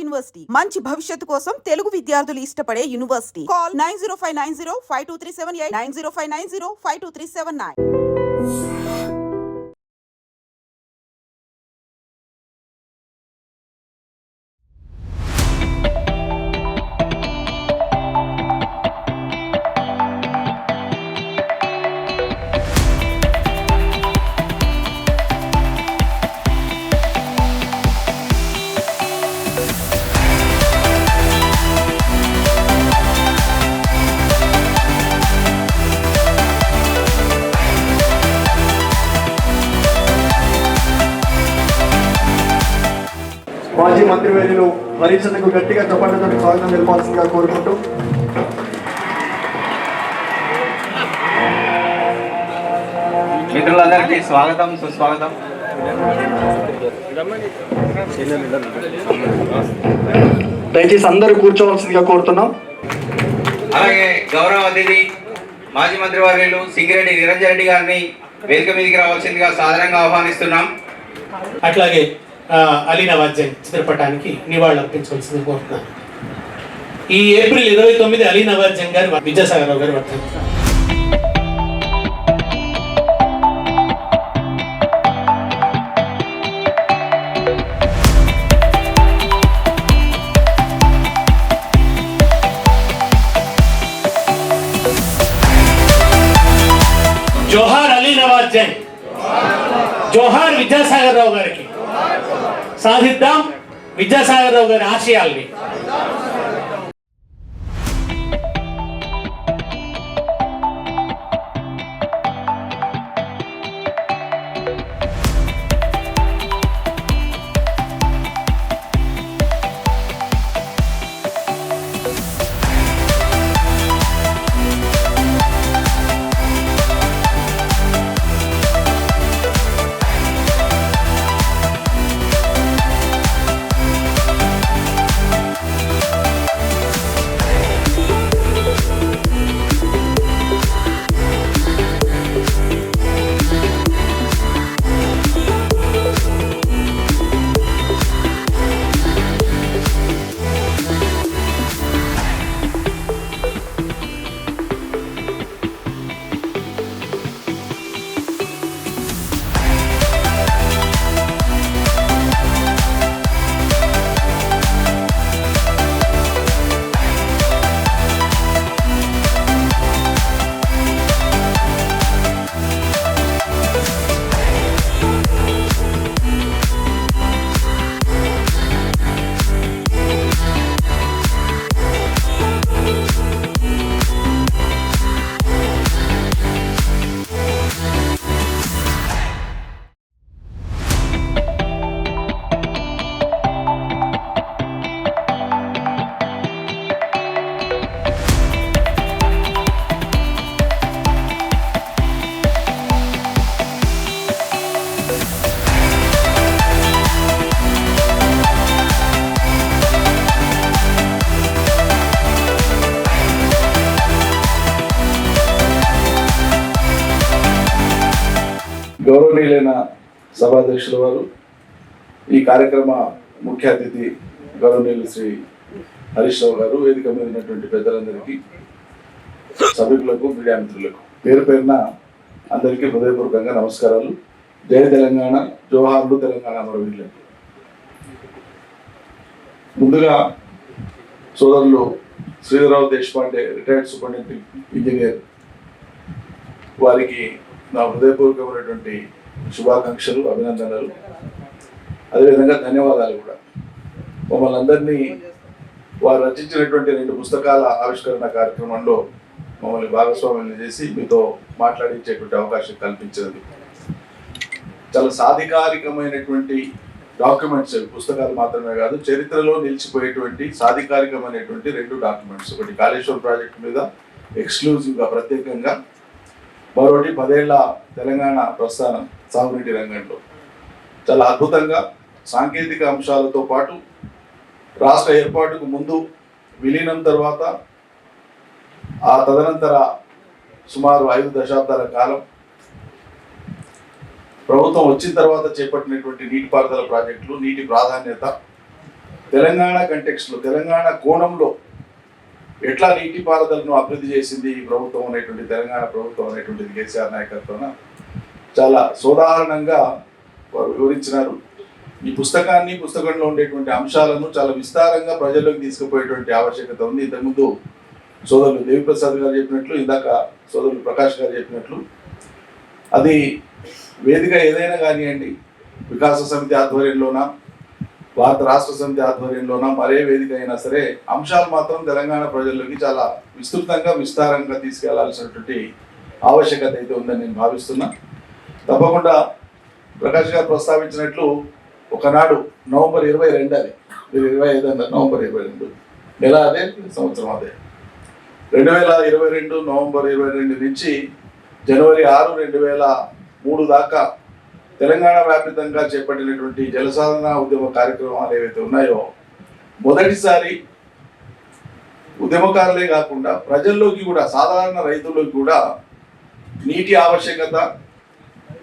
University మంచి భవిష్యత్తు కోసం తెలుగు విద్యార్థులు ఇష్టపడే యూనివర్సిటీ. కాల్ 9059052378 9059052379. మాజీ మంత్రివర్యులు హరిచంద్రకు గట్టిగా చప్పట్లతో స్వాగతం తెలపాల్సిందిగా కోరుకుంటూ మిత్రులందరికీ స్వాగతం సుస్వాగతం. దయచేసి అందరూ కూర్చోవలసిందిగా కోరుతున్నాం. అలాగే గౌరవ అతిథి మాజీ మంత్రివర్యులు సింగిరెడ్డి నిరంజన్ రెడ్డి గారిని వేదిక మీదకి రావాల్సిందిగా సాధారణంగా ఆహ్వానిస్తున్నాం. అట్లాగే అలీ నవాజ్ జంగ్ చిత్రపటానికి నివాళులు అర్పించవలసింది కోరుతున్నాను. ఈ ఏప్రిల్ 29 అలీ నవాజ్ జంగ్ గారు విద్యాసాగర్ రావు గారు వర్ధంతి. జోహార్ అలీ నవాజ్ జంగ్, జోహార్ విద్యాసాగర్ రావు గారికి. సాధిద్దాం విద్యాసాగర్ రావు గారి ఆశయాల్ని. గౌరవనీయులైన సభాధ్యక్షుల వారు, ఈ కార్యక్రమ ముఖ్య అతిథి గౌరవనీయులు శ్రీ హరీష్ రావు గారు, వేదిక మీద ఉన్నటువంటి పెద్దలందరికీ, సభ్యులకు, మీడియా మిత్రులకు పేరు పేరున అందరికీ హృదయపూర్వకంగా నమస్కారాలు. జై తెలంగాణ, జోహార్లు తెలంగాణ అమరవీరులకు. ముందుగా సోదరులు Sridhara Rao Deshpande, retired superintendent engineer, వారికి నా హృదయపూర్వకమైనటువంటి శుభాకాంక్షలు, అభినందనలు, అదేవిధంగా ధన్యవాదాలు కూడా. మమ్మల్ని అందరినీ వారు రచించినటువంటి 2 పుస్తకాల ఆవిష్కరణ కార్యక్రమంలో మమ్మల్ని భాగస్వామ్యం చేసి మీతో మాట్లాడించేటువంటి అవకాశం కల్పించినది. చాలా సాధికారికమైనటువంటి డాక్యుమెంట్స్, పుస్తకాలు మాత్రమే కాదు, చరిత్రలో నిలిచిపోయేటువంటి సాధికారికమైనటువంటి 2 డాక్యుమెంట్స్. ఒకటి కాళేశ్వరం ప్రాజెక్టు మీద ఎక్స్క్లూజివ్గా ప్రత్యేకంగా, మరోటి 10 ఏళ్ల తెలంగాణ ప్రస్థానం సాగునీటి రంగంలో. చాలా అద్భుతంగా సాంకేతిక అంశాలతో పాటు రాష్ట్ర ఏర్పాటుకు ముందు, విలీనం తర్వాత, ఆ తదనంతర సుమారు 5 దశాబ్దాల కాలం, ప్రభుత్వం వచ్చిన తర్వాత చేపట్టినటువంటి నీటిపారుదల ప్రాజెక్టులు, నీటి ప్రాధాన్యత, తెలంగాణ కంటెక్స్ట్లో, తెలంగాణ కోణంలో ఎట్లా నీటిపారుదలను అభివృద్ధి చేసింది ఈ ప్రభుత్వం అనేటువంటి, తెలంగాణ ప్రభుత్వం అనేటువంటిది కేసీఆర్ నాయకత్వాన చాలా సోదాహరణంగా వారు వివరించినారు. ఈ పుస్తకంలో ఉండేటువంటి అంశాలను చాలా విస్తారంగా ప్రజల్లోకి తీసుకుపోయేటువంటి ఆవశ్యకత ఉంది. ఇంతకుముందు సోదరులు దేవిప్రసాద్ గారు చెప్పినట్లు, ఇందాక సోదరులు ప్రకాష్ గారు చెప్పినట్లు, అది వేదిక ఏదైనా కానివ్వండి, వికాస సమితి ఆధ్వర్యంలోనా, భారత రాష్ట్ర సమితి ఆధ్వర్యంలోనా, మరే వేదిక అయినా సరే అంశాలు మాత్రం తెలంగాణ ప్రజల్లోకి చాలా విస్తృతంగా విస్తారంగా తీసుకెళ్లాల్సినటువంటి ఆవశ్యకత అయితే ఉందని నేను భావిస్తున్నా. తప్పకుండా ప్రకాష్ గారు ప్రస్తావించినట్లు ఒకనాడు నవంబర్ 22, అది 25 అన్నారు, నవంబర్ 22 నెల అదే, సంవత్సరం అదే, 2022 నవంబర్ 22 నుంచి జనవరి 6, 2003 దాకా తెలంగాణ వ్యాప్తంగా చేపట్టినటువంటి జలసాధన ఉద్యమ కార్యక్రమాలు ఏవైతే ఉన్నాయో, మొదటిసారి ఉద్యమకారులే కాకుండా ప్రజల్లోకి కూడా, సాధారణ రైతుల్లోకి కూడా నీటి ఆవశ్యకత,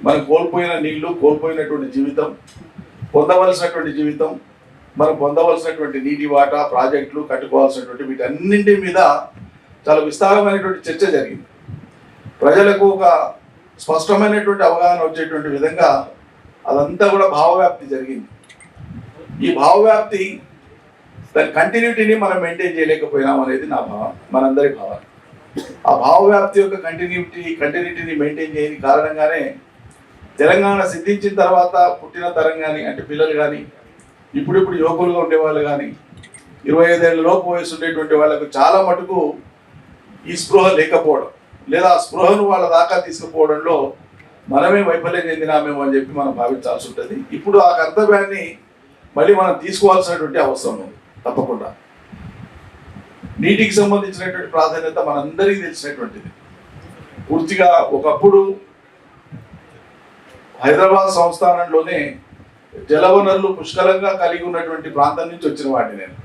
మనం కోల్పోయిన నీళ్లు, కోల్పోయినటువంటి జీవితం, పొందవలసినటువంటి జీవితం, మనం పొందవలసినటువంటి నీటి వాటా, ప్రాజెక్టులు కట్టుకోవాల్సినటువంటి వీటన్నింటి మీద చాలా విస్తారమైనటువంటి చర్చ జరిగింది. ప్రజలకు ఒక స్పష్టమైనటువంటి అవగాహన వచ్చేటువంటి విధంగా అదంతా కూడా భావవ్యాప్తి జరిగింది. ఈ భావవ్యాప్తి, దాని కంటిన్యూటీని మనం మెయింటైన్ చేయలేకపోయినాం అనేది నా భావన, మనందరి భావన. ఆ భావవ్యాప్తి యొక్క కంటిన్యూటీని మెయింటైన్ చేయని కారణంగానే తెలంగాణ సిద్ధించిన తర్వాత పుట్టిన తరం కానీ, అంటే పిల్లలు కానీ, ఇప్పుడు యువకులుగా ఉండేవాళ్ళు కానీ, 25 ఏళ్ళ లోపు వయసు ఉండేటువంటి వాళ్ళకు చాలా మటుకు ఈ స్పృహ లేకపోవడం, లేదా ఆ స్పృహను వాళ్ళ దాకా తీసుకుపోవడంలో మనమే వైఫల్యం చెందినామేమో అని చెప్పి మనం భావించాల్సి ఉంటుంది. ఇప్పుడు ఆ కర్తవ్యాన్ని మళ్ళీ మనం తీసుకోవాల్సినటువంటి అవసరం ఉంది. తప్పకుండా నీటికి సంబంధించినటువంటి ప్రాధాన్యత మనందరికీ తెలిసినటువంటిది. పూర్తిగా ఒకప్పుడు హైదరాబాద్ సంస్థానంలోనే జలవనరులు పుష్కలంగా కలిగి ఉన్నటువంటి ప్రాంతం నుంచి వచ్చిన వాడిని నేను.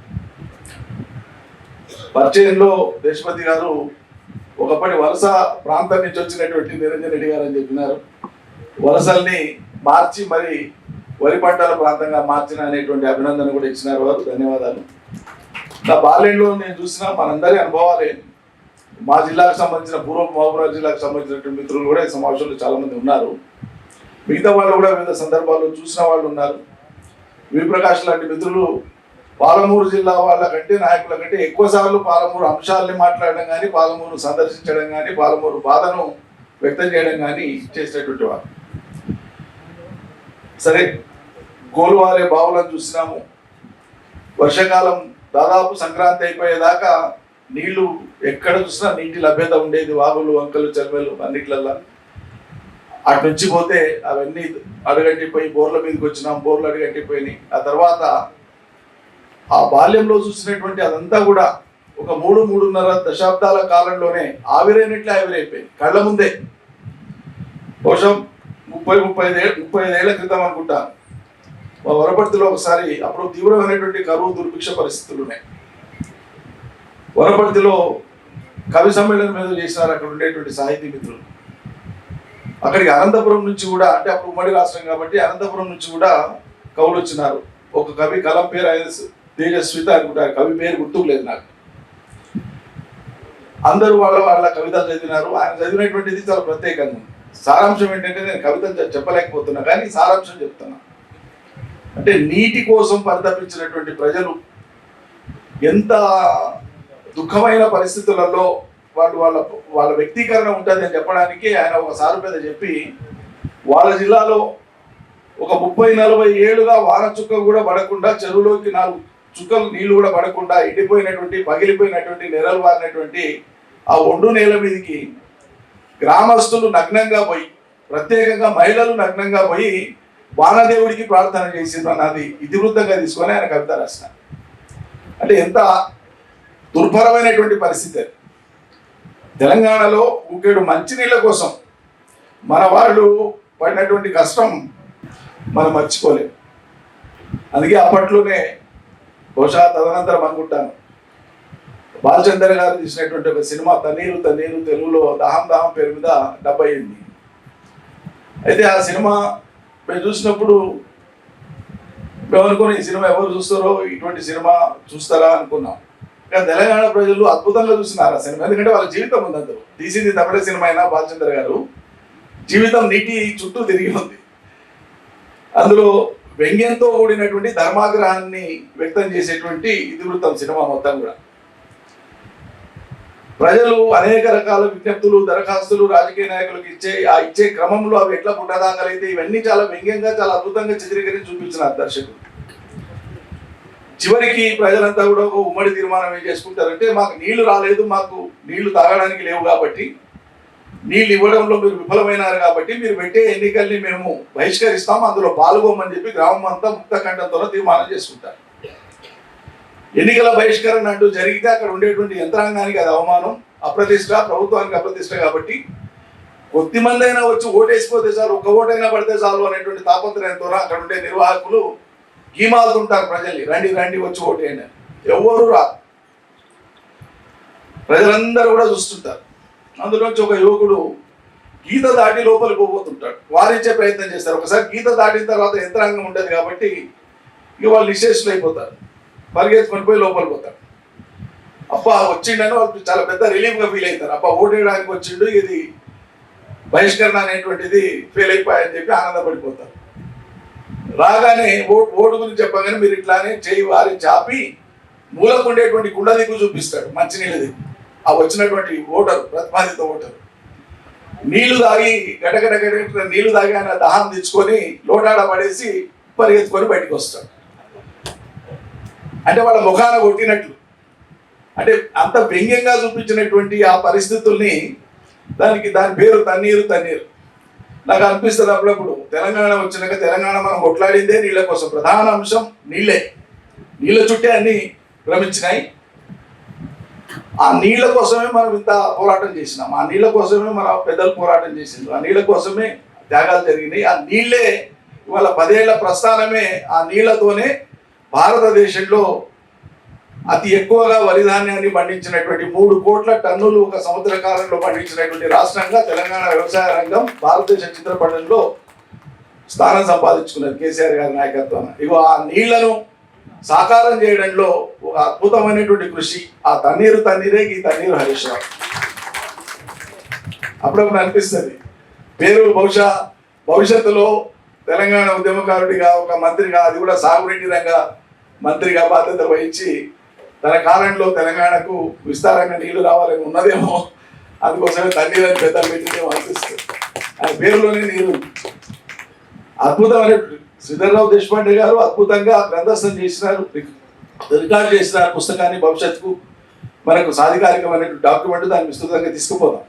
పరిచయంలో దేశపతి గారు ఒకప్పటి వలస ప్రాంతం నుంచి వచ్చినటువంటి నిరంజన్ రెడ్డి గారు అని చెప్పినారు. వలసల్ని మార్చి మరి వరి పంటల ప్రాంతంగా మార్చిన అనేటువంటి అభినందన కూడా ఇచ్చినారు వారు. ధన్యవాదాలు. నా బాల్యంలో నేను చూసిన మనందరి అనుభవాలే. మా జిల్లాకు సంబంధించిన పూర్వ మహబూబాబాద్ జిల్లాకు సంబంధించినటువంటి మిత్రులు కూడా ఈ సమావేశంలో చాలా మంది ఉన్నారు. మిగతా వాళ్ళు కూడా వివిధ సందర్భాల్లో చూసిన వాళ్ళు ఉన్నారు. విప్రకాష్ లాంటి మిత్రులు పాలమూరు జిల్లా వాళ్ళ కంటే, నాయకుల కంటే ఎక్కువ సార్లు పాలమూరు అంశాలని మాట్లాడడం కానీ, పాలమూరు సందర్శించడం కానీ, పాలమూరు బాధను వ్యక్తం చేయడం కానీ చేసినటువంటి వారు. సరే, గోలువారే బావులను చూసినాము. వర్షాకాలం దాదాపు సంక్రాంతి అయిపోయేదాకా నీళ్లు ఎక్కడ చూసినా నీటి లభ్యత ఉండేది. వాగులు, వంకలు, చెరువులు అన్నిట్లల్లా. అటు నుంచి పోతే అవన్నీ అడుగంటిపోయి బోర్ల మీదకి వచ్చినాం, బోర్లు అడుగంటిపోయినాయి. ఆ తర్వాత ఆ బాల్యంలో చూసినటువంటి అదంతా కూడా ఒక 3-3.5 దశాబ్దాల కాలంలోనే ఆవిరైనట్లే ఆవిరైపోయింది కళ్ళ ముందే. బహుశా 30-35 ఏళ్ల క్రితం అనుకుంటాను, మా వనపర్తిలో ఒకసారి, అప్పుడు తీవ్రమైనటువంటి కరువు దుర్భిక్ష పరిస్థితులు ఉన్నాయి. వనపర్తిలో కవి సమ్మేళనం మీద చేసినారు అక్కడ ఉండేటువంటి సాహితీ మిత్రులు. అక్కడికి అనంతపురం నుంచి కూడా, అంటే అప్పుడు ఉమ్మడి రాష్ట్రం కాబట్టి అనంతపురం నుంచి కూడా కవులు వచ్చినారు. ఒక కవి కలం పేరు ఆయన తేజస్విత అనుకుంటారు, కవి పేరు గుర్తుకులేదు నాకు. అందరూ వాళ్ళ కవితలు చదివినారు. ఆయన చదివినటువంటిది చాలా ప్రత్యేకంగా. సారాంశం ఏంటంటే, నేను కవితలు చెప్పలేకపోతున్నా కానీ సారాంశం చెప్తున్నా. అంటే నీటి కోసం పరితపించినటువంటి ప్రజలు ఎంత దుఃఖమైన పరిస్థితులలో వాళ్ళ వ్యక్తీకరణ ఉంటుంది అని చెప్పడానికి ఆయన ఒక సారుపేద చెప్పి, వాళ్ళ జిల్లాలో ఒక 30-40 ఏళ్ళుగా వాన చుక్క కూడా పడకుండా, చెరువులోకి 4 చుక్కలు నీళ్లు కూడా పడకుండా ఎండిపోయినటువంటి, పగిలిపోయినటువంటి, నెరలు వారినటువంటి ఆ ఒండు నేల మీదకి గ్రామస్తులు నగ్నంగా పోయి, ప్రత్యేకంగా మహిళలు నగ్నంగా పోయి వానదేవుడికి ప్రార్థన చేసిండ్రు అన్నది ఇతివృత్తంగా తీసుకొని ఆయన కవిత రాసిన. అంటే ఎంత దుర్భరమైనటువంటి పరిస్థితి. తెలంగాణలో ఇంకేడు మంచినీళ్ళ కోసం మన వాళ్ళు పడినటువంటి కష్టం మనం మర్చిపోలేము. అందుకే అప్పట్లోనే, బహుశా తదనంతరం అనుకుంటాను, బాలచందర్ గారు తీసినటువంటి ఒక సినిమా తన్నీరు తన్నీరు, తెలుగులో దాహం దాహం పేరు మీద డబ్ అయింది. అయితే ఆ సినిమా మేము చూసినప్పుడు మేము అనుకున్న ఈ సినిమా ఎవరు చూస్తారో, ఇటువంటి సినిమా చూస్తారా అనుకున్నాం. కానీ తెలంగాణ ప్రజలు అద్భుతంగా చూస్తున్నారు ఆ సినిమా. ఎందుకంటే వాళ్ళ జీవితం ఉంది అందులో. తీసింది తమిళ సినిమా అయినా బాలచంద్ర గారు జీవితం నీటి చుట్టూ తిరిగి ఉంది. అందులో వ్యంగ్యంతో కూడినటువంటి ధర్మాగ్రహాన్ని వ్యక్తం చేసేటువంటి ఇతివృత్తం సినిమా మొత్తం కూడా. ప్రజలు అనేక రకాల విజ్ఞప్తులు, దరఖాస్తులు రాజకీయ నాయకులకు ఇచ్చే క్రమంలో అవి ఎట్లా పుట్టదాఖలైతే ఇవన్నీ చాలా వ్యంగ్యంగా, చాలా అద్భుతంగా చిత్రీకరించి చూపించినారు దర్శకుడు. చివరికి ప్రజలంతా కూడా ఒక ఉమ్మడి తీర్మానం ఏం చేసుకుంటారంటే, మాకు నీళ్లు రాలేదు, మాకు నీళ్లు తాగడానికి లేవు కాబట్టి, నీళ్ళు ఇవ్వడంలో మీరు విఫలమైనారు కాబట్టి మీరు పెట్టే ఎన్నికల్ని మేము బహిష్కరిస్తాం, అందులో పాల్గొమని చెప్పి గ్రామం అంతా ముక్తఖండంతో తీర్మానం చేసుకుంటారు. ఎన్నికల బహిష్కరణ అంటూ జరిగితే అక్కడ ఉండేటువంటి యంత్రాంగానికి అది అవమానం, అప్రతిష్ట, ప్రభుత్వానికి అప్రతిష్ట. కాబట్టి కొద్దిమంది అయినా వచ్చి ఓటేసిపోతే చాలు, ఒక్క ఓటైనా పడితే చాలు అనేటువంటి తాపత్రయంతో అక్కడ ఉండే నిర్వాహకులు గీమాలుతుంటారు ప్రజల్ని, రండి రండి వచ్చి ఓటేయండి. ఎవరు రా, ప్రజలందరూ కూడా చూస్తుంటారు. అందులోంచి ఒక యువకుడు గీత దాటి లోపలికి పోతుంటాడు, వారించే ప్రయత్నం చేస్తారు. ఒకసారి గీత దాటిన తర్వాత యంత్రాంగం ఉంటుంది కాబట్టి ఇక వాళ్ళు నిశ్చేష్లు అయిపోతారు, పరిగెత్తుకొని పోయి లోపలికి పోతారు. అబ్బా వచ్చిండని వాళ్ళు చాలా పెద్ద రిలీఫ్గా ఫీల్ అవుతారు. అబ్బా ఓటేయడానికి వచ్చిండు, ఇది బహిష్కరణ అనేటువంటిది ఫెయిల్ అయిపోయాయని చెప్పి ఆనందపడిపోతారు. రాగానే ఓటు గురించి చెప్పగానే మీరు ఇట్లానే చేయి వారి చాపి మూలకు ఉండేటువంటి కుండ దిక్కు చూపిస్తాడు, మంచినీళ్ళ దిక్కు. ఆ వచ్చినటువంటి ఓటరు, ప్రతిపాదిత ఓటరు నీళ్లు తాగి గడగడ గడ నీళ్లు తాగి ఆయన దహం తెచ్చుకొని లోటాడ పడేసి పరిగెత్తుకొని బయటకు వస్తాడు. అంటే వాళ్ళ ముఖాన కొట్టినట్లు. అంటే అంత వ్యంగ్యంగా చూపించినటువంటి ఆ పరిస్థితుల్ని, దాని పేరు తన్నీరు. నాకు అనిపిస్తుంది అప్పుడప్పుడు, తెలంగాణ వచ్చినాక తెలంగాణ మనం కొట్లాడిందే నీళ్ళ కోసం. ప్రధాన అంశం నీళ్ళే. నీళ్ళ చుట్టే అన్ని భ్రమించినాయి. ఆ నీళ్ళ కోసమే మనం ఇంత పోరాటం చేసినాం, ఆ నీళ్ళ కోసమే మన పెద్దలు పోరాటం చేసిండ్రు, ఆ నీళ్ళ కోసమే త్యాగాలు జరిగినాయి. ఆ నీళ్ళే ఇవాళ 10 ఏళ్ల ప్రస్థానమే ఆ నీళ్లతోనే భారతదేశంలో అతి ఎక్కువగా వరి ధాన్యాన్ని పండించినటువంటి 3 కోట్ల టన్నులు ఒక సంవత్సర కాలంలో పండించినటువంటి రాష్ట్రంగా తెలంగాణ వ్యవసాయ రంగం భారతదేశ చిత్రపటంలో స్థానం సంపాదించుకున్నది కేసీఆర్ గారి నాయకత్వాన్ని. ఇగో ఆ నీళ్లను సాకారం చేయడంలో ఒక అద్భుతమైనటువంటి కృషి ఆ తన్నీరే ఈ తన్నీరు హరీష్ రావు. అప్పుడప్పుడు అనిపిస్తుంది పేరు బహుశా భవిష్యత్తులో తెలంగాణ ఉద్యమకారుడిగా, ఒక మంత్రిగా, అది కూడా సాగునీటి రంగ మంత్రిగా బాధ్యత వహించి తన కాలంలో తెలంగాణకు విస్తారంగా నీళ్లు రావాలని ఉన్నదేమో, అందుకోసమే తన్నీరని పెద్దలు పెట్టిందేమో అనిపిస్తుంది. ఆయన పేరులోనే నీరు. అద్భుతమైన శ్రీధర్రావు దేశపాండే గారు అద్భుతంగా గ్రంథస్థం చేసినారు, రికార్డ్ చేసినారు పుస్తకాన్ని. భవిష్యత్తుకు మనకు సాధికారికమైన డాక్యుమెంట్, దాన్ని విస్తృతంగా తీసుకుపోదాం.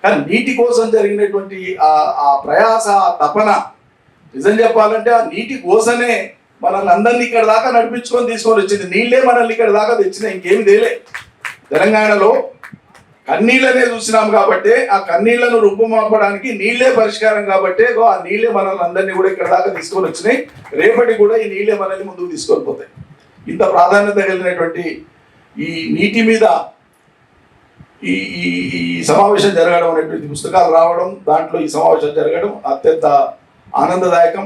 కానీ నీటి కోసం జరిగినటువంటి ఆ ప్రయాస, తపన, నిజం చెప్పాలంటే ఆ నీటి కోసమే మనల్ని అందరినీ ఇక్కడ దాకా నడిపించుకొని తీసుకొని వచ్చింది. నీళ్ళే మనల్ని ఇక్కడ దాకా తెచ్చినాయి, ఇంకేమి తేలే. తెలంగాణలో కన్నీళ్ళనే చూసినాం కాబట్టి, ఆ కన్నీళ్లను రూపుమాపడానికి నీళ్లే పరిష్కారం కాబట్టి ఆ నీళ్లే మనల్ని అందరినీ కూడా ఇక్కడ దాకా తీసుకొని వచ్చినాయి. రేపటి కూడా ఈ నీళ్లే మనల్ని ముందుకు తీసుకొని పోతాయి. ఇంత ప్రాధాన్యత కలిగినటువంటి ఈ నీటి మీద ఈ సమావేశం జరగడం అనేటువంటి పుస్తకాలు రావడం, దాంట్లో ఈ సమావేశం జరగడం అత్యంత ఆనందదాయకం.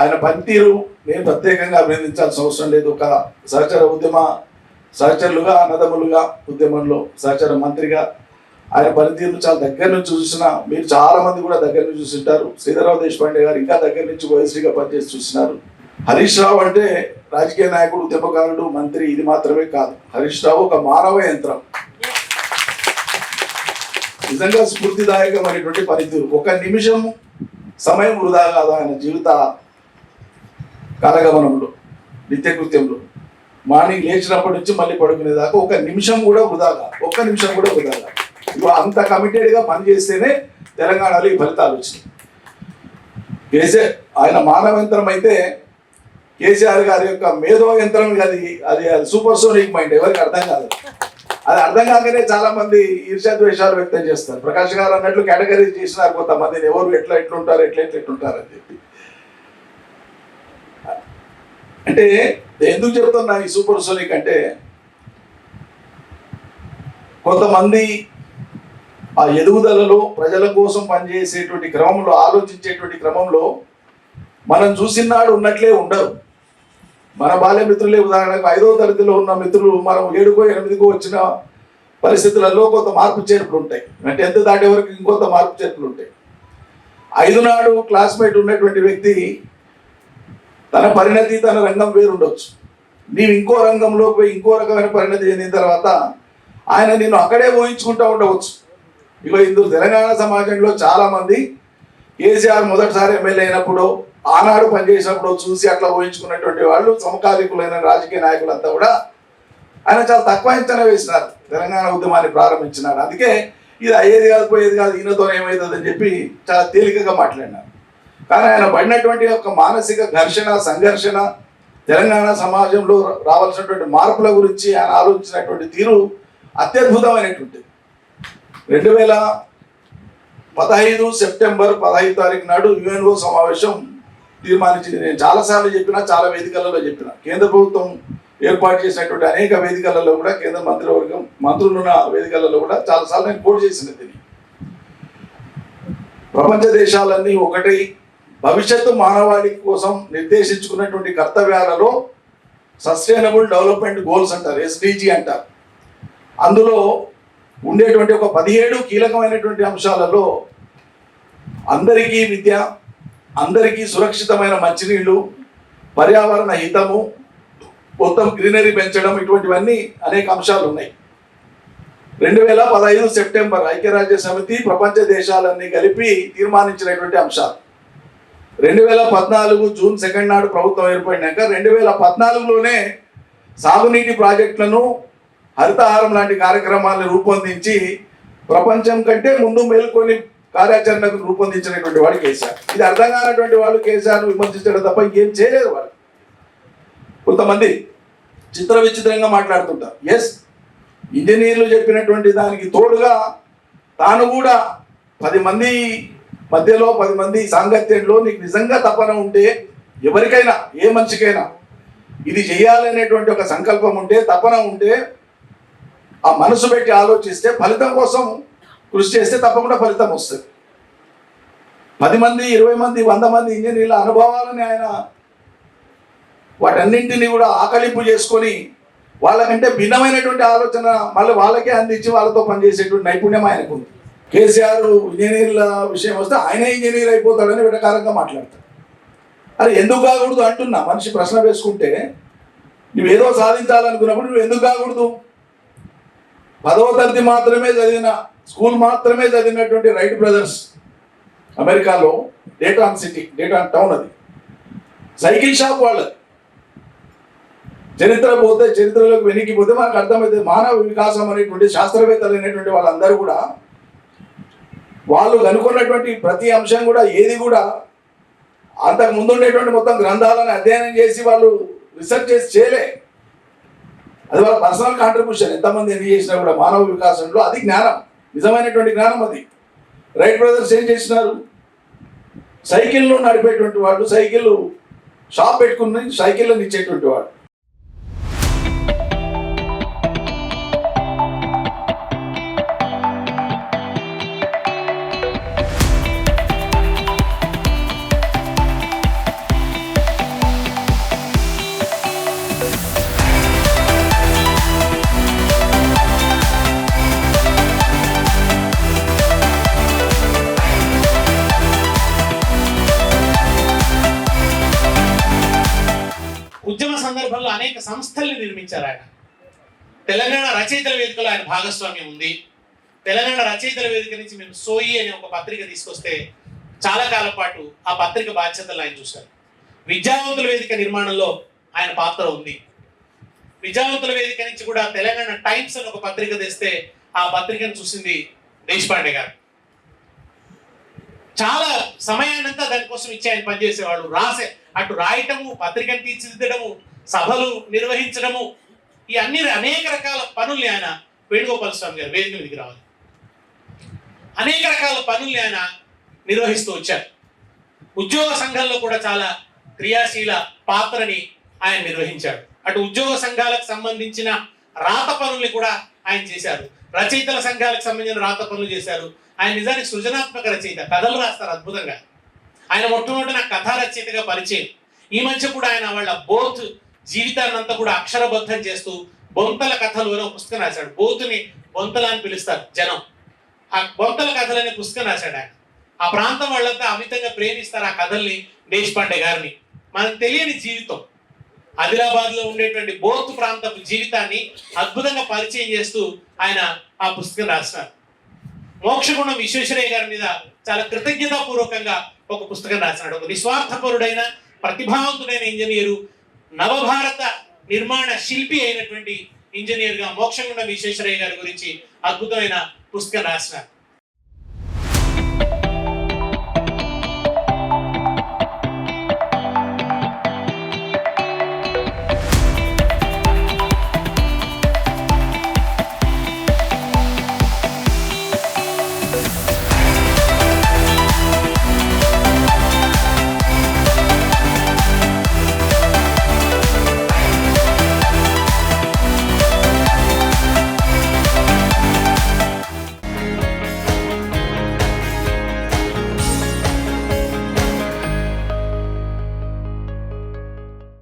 ఆయన పనితీరు నేను ప్రత్యేకంగా అభినందించాల్సిన అవసరం లేదు. ఒక సహచరులుగా, అన్నదమ్ములుగా, ఉద్యమంలో సహచర మంత్రిగా ఆయన పనితీరును చాలా దగ్గర నుంచి చూసిన, మీరు చాలా మంది కూడా దగ్గర నుంచి చూసింటారు. శ్రీధర్రావు దేశపాండే గారు ఇంకా దగ్గర నుంచి ఓఎస్డీగా పనిచేసి చూసినారు. హరీష్ రావు అంటే రాజకీయ నాయకుడు, ఉద్యమకారుడు, మంత్రి, ఇది మాత్రమే కాదు. హరీష్ రావు ఒక మానవ యంత్రం. నిజంగా స్ఫూర్తిదాయకమైనటువంటి పనితీరు. ఒక నిమిషం సమయం వృధా కాదు ఆయన జీవిత కాలగమనంలో, నిత్యకృత్యంలో. మార్నింగ్ లేచినప్పటి నుంచి మళ్ళీ పడుకునేదాకా ఒక్క నిమిషం కూడా వృధా కాదు. అంత కమిటెడ్గా పనిచేస్తేనే తెలంగాణలో ఈ ఫలితాలు వచ్చినాయి. ఆయన మానవ యంత్రం అయితే కేసీఆర్ గారి యొక్క మేధో యంత్రం, అది సూపర్ సోనిక్ మైండ్. ఎవరికి అర్థం కాదు. అది అర్థం కాకనే చాలా మంది ఈర్ష్యాద్వేషాలు వ్యక్తం చేస్తారు. ప్రకాష్ గారు అన్నట్లు కేటగిరీ చేసినారు కొంతమందిని, ఎవరు ఎట్లుంటారు అని చెప్పి. అంటే ఎందుకు చెప్తున్నా ఈ సూపర్ సోనిక్ అంటే, కొంతమంది ఆ ఎదుగుదలలో ప్రజల కోసం పనిచేసేటువంటి క్రమంలో, ఆలోచించేటువంటి క్రమంలో మనం చూసినాడు ఉన్నట్లే ఉండరు. మన బాల్య మిత్రులే ఉదాహరణకు 5వ తరగతిలో ఉన్న మిత్రులు మనం 7కో 8కో వచ్చిన పరిస్థితులలో కొంత మార్పు చేర్పులు ఉంటాయి. 10th దాటే వరకు ఇంకొంత మార్పు చేర్పులు ఉంటాయి. 5 నాడు క్లాస్మేట్ ఉన్నటువంటి వ్యక్తి తన పరిణతి తన రంగం వేరుండొచ్చు. నీవు ఇంకో రంగంలోకి పోయి ఇంకో రకమైన పరిణతి చెందిన తర్వాత ఆయన నేను అక్కడే ఊహించుకుంటూ ఉండవచ్చు. ఇక ఇందులో తెలంగాణ సమాజంలో చాలామంది కేసీఆర్ మొదటిసారి ఎమ్మెల్యే అయినప్పుడు ఆనాడు పనిచేసినప్పుడు చూసి అట్లా ఊహించుకున్నటువంటి వాళ్ళు సమకాలీకులైన రాజకీయ నాయకులంతా కూడా ఆయన చాలా తక్కువ అంచనా వేసినారు. తెలంగాణ ఉద్యమాన్ని ప్రారంభించినారు. అందుకే ఇది అయ్యేది కాదు పోయేది కాదు ఈయనతో ఏమవుతుంది అని చెప్పి చాలా తేలికగా మాట్లాడినారు. కానీ ఆయన పడినటువంటి ఒక మానసిక ఘర్షణ సంఘర్షణ తెలంగాణ సమాజంలో రావాల్సినటువంటి మార్పుల గురించి ఆయన ఆలోచించినటువంటి తీరు అత్యద్భుతమైనటువంటిది. 2015 సెప్టెంబర్ 15 తారీఖు నాడు యుఎన్ఓ సమావేశం తీర్మానించింది. నేను చాలాసార్లు చెప్పినా, చాలా వేదికలలో చెప్పిన, కేంద్ర ప్రభుత్వం ఏర్పాటు చేసినటువంటి అనేక వేదికలలో కూడా, కేంద్ర మంత్రివర్గం మంత్రులున్న వేదికలలో కూడా చాలాసార్లు నేను కోట్ చేసిన దీన్ని. ప్రపంచ దేశాలన్నీ ఒకటి భవిష్యత్తు మానవాళి కోసం నిర్దేశించుకున్నటువంటి కర్తవ్యాలలో సస్టైనబుల్ డెవలప్మెంట్ గోల్స్ అంటారు, SDG అంటారు. అందులో ఉండేటువంటి ఒక 17 కీలకమైనటువంటి అంశాలలో అందరికీ విద్య, అందరికీ సురక్షితమైన మంచినీళ్ళు, పర్యావరణ హితము, మొత్తం గ్రీనరీ పెంచడం, ఇటువంటివన్నీ అనేక అంశాలు ఉన్నాయి. 2015 సెప్టెంబర్ ఐక్యరాజ్య సమితి ప్రపంచ దేశాలన్నీ కలిపి తీర్మానించినటువంటి అంశాలు. 2014 జూన్ 2 నాడు ప్రభుత్వం ఏర్పడినాక 2014లోనే సాగునీటి ప్రాజెక్టులను, హరితహారం లాంటి కార్యక్రమాలను రూపొందించి ప్రపంచం కంటే ముందు మేల్కొని కార్యాచరణకు రూపొందించినటువంటి వాడు కేసీఆర్. ఇది అర్థం కానటువంటి వాళ్ళు కేసీఆర్ విమర్శించడం తప్ప ఇంకేం చేయలేదు వాళ్ళు. కొంతమంది చిత్ర విచిత్రంగా మాట్లాడుతుంటారు. ఎస్, ఇంజనీర్లు చెప్పినటువంటి దానికి తోడుగా తాను కూడా 10 మంది మధ్యలో 10 మంది సాంగత్యంలో నీకు నిజంగా తపన ఉంటే, ఎవరికైనా ఏ మనిషికైనా ఇది చేయాలనేటువంటి ఒక సంకల్పం ఉంటే, తపన ఉంటే, ఆ మనసు పెట్టి ఆలోచిస్తే, ఫలితం కోసం కృషి చేస్తే తప్పకుండా ఫలితం వస్తుంది. 10 మంది 20 మంది 100 మంది ఇంజనీర్ల అనుభవాలని ఆయన వాటన్నింటినీ కూడా ఆకలింపు చేసుకొని వాళ్ళకంటే భిన్నమైనటువంటి ఆలోచన మళ్ళీ వాళ్ళకే అందించి వాళ్ళతో పనిచేసేటువంటి నైపుణ్యం ఆయనకు ఉంది. కేసీఆర్ ఇంజనీర్ల విషయం వస్తే ఆయనే ఇంజనీర్ అయిపోతాడని వెటకారంగా మాట్లాడతాడు. అరే ఎందుకు కాకూడదు అంటున్నా. మనిషి ప్రశ్న వేసుకుంటే నువ్వేదో సాధించాలనుకున్నప్పుడు నువ్వు ఎందుకు కాకూడదు? 10వ తరగతి మాత్రమే చదివిన, స్కూల్ మాత్రమే చదివినటువంటి రైట్ బ్రదర్స్ అమెరికాలో డేటాన్ సిటీ, డేటాన్ టౌన్, అది సైకిల్ షాప్ వాళ్ళది. చరిత్రలోకి వెనక్కిపోతే మనకు అర్థమవుతుంది. మానవ వికాసం అనేటువంటి శాస్త్రవేత్తలు అనేటువంటి వాళ్ళందరూ కూడా వాళ్ళు కనుక్కున్నటువంటి ప్రతి అంశం కూడా ఏది కూడా అంతకు ముందు ఉండేటువంటి మొత్తం గ్రంథాలను అధ్యయనం చేసి వాళ్ళు రీసెర్చ్ చేసి చేయలే. అది వాళ్ళ పర్సనల్ కాంట్రిబ్యూషన్. ఎంతమంది ఎన్ని చేసినా కూడా మానవ వికాసంలో అది జ్ఞానం, నిజమైనటువంటి జ్ఞానం అది. రైట్ బ్రదర్స్ ఏం చేసినారు? సైకిళ్ళు నడిపేటువంటి వాళ్ళు, సైకిల్ షాప్ పెట్టుకుని సైకిళ్ళని ఇచ్చేటువంటి వాడు. ఉద్యమ సందర్భంలో అనేక సంస్థల్ని నిర్మించారు ఆయన. తెలంగాణ రచయితల వేదికలో ఆయన భాగస్వామ్యం ఉంది. తెలంగాణ రచయితల వేదిక నుంచి మేము సోయి అనే ఒక పత్రిక తీసుకొస్తే చాలా కాలం పాటు ఆ పత్రిక బాధ్యతలు ఆయన చూశారు. విద్యావంతుల వేదిక నిర్మాణంలో ఆయన పాత్ర ఉంది. విద్యావంతుల వేదిక నుంచి కూడా తెలంగాణ టైమ్స్ అని ఒక పత్రిక తెస్తే ఆ పత్రికను చూసింది దేశపాండే గారు. చాలా సమయాన్నంతా దానికోసం ఇచ్చి ఆయన పనిచేసేవాళ్ళు. అటు రాయటము, పత్రికను తీర్చిదిద్దడము, సభలు నిర్వహించడము, ఈ అన్ని అనేక రకాల పనుల్ని ఆయన, వేణుగోపాల స్వామి గారు వేదిక మీదకి రావాలి, అనేక రకాల పనుల్ని ఆయన నిర్వహిస్తూ వచ్చారు. ఉద్యోగ సంఘంలో కూడా చాలా క్రియాశీల పాత్రని ఆయన నిర్వహించాడు. అటు ఉద్యోగ సంఘాలకు సంబంధించిన రాత పనుల్ని కూడా ఆయన చేశారు. రచయితల సంఘాలకు సంబంధించిన రాత పనులు చేశారు. ఆయన నిజానికి సృజనాత్మక రచయిత, కథలు రాస్తారు అద్భుతంగా. ఆయన మొట్టమొదటి నాకు కథా రచయితగా పరిచయం. ఈ మధ్య కూడా ఆయన వాళ్ళ బోత్ జీవితాన్ని అంతా కూడా అక్షరబద్ధం చేస్తూ బొంతల కథలు అనే ఒక పుస్తకం రాశాడు. బోతుని బొంతల అని పిలుస్తారు జనం. ఆ బొంతల కథలు అనే పుస్తకం రాశాడు ఆయన. ఆ ప్రాంతం వాళ్ళంతా అమితంగా ప్రేమిస్తారు ఆ కథల్ని, దేశపాండే గారిని. మనకు తెలియని జీవితం, ఆదిలాబాద్ లో ఉండేటువంటి బోత్ ప్రాంతపు జీవితాన్ని అద్భుతంగా పరిచయం చేస్తూ ఆయన ఆ పుస్తకం రాస్తారు. మోక్షగుణం విశ్వేశ్వరయ్య గారి మీద చాలా కృతజ్ఞతాపూర్వకంగా ఒక పుస్తకం రాసినాడు. ఒక నిస్వార్థపరుడైన ప్రతిభావంతుడైన ఇంజనీరు, నవభారత నిర్మాణ శిల్పి అయినటువంటి ఇంజనీర్ గా మోక్షగుండం విశ్వేశ్వరయ్య గారి గురించి అద్భుతమైన పుస్తకం రాసినారు.